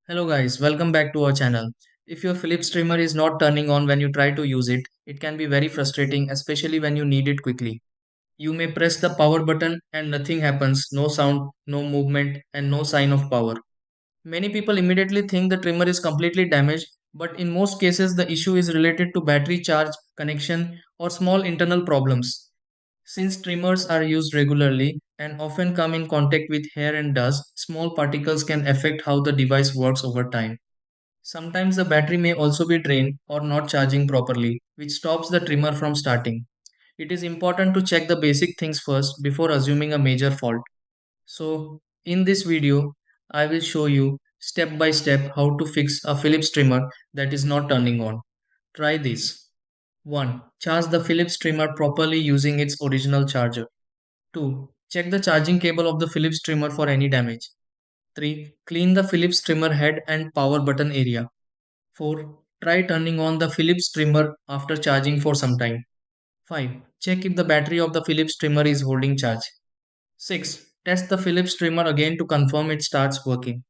Hello guys, welcome back to our channel. If your Philips trimmer is not turning on when you try to use it, it can be very frustrating, especially when you need it quickly. You may press the power button and nothing happens, no sound, no movement, and no sign of power. Many people immediately think the trimmer is completely damaged, but in most cases the issue is related to battery charge, connection, or small internal problems. Since trimmers are used regularly and often come in contact with hair and dust, small particles can affect how the device works over time. Sometimes the battery may also be drained or not charging properly, which stops the trimmer from starting. It is important to check the basic things first before assuming a major fault. So, in this video, I will show you step by step how to fix a Philips trimmer that is not turning on. Try this. 1. Charge the Philips trimmer properly using its original charger. 2. Check the charging cable of the Philips trimmer for any damage. 3. Clean the Philips trimmer head and power button area. 4. Try turning on the Philips trimmer after charging for some time. 5. Check if the battery of the Philips trimmer is holding charge. 6. Test the Philips trimmer again to confirm it starts working.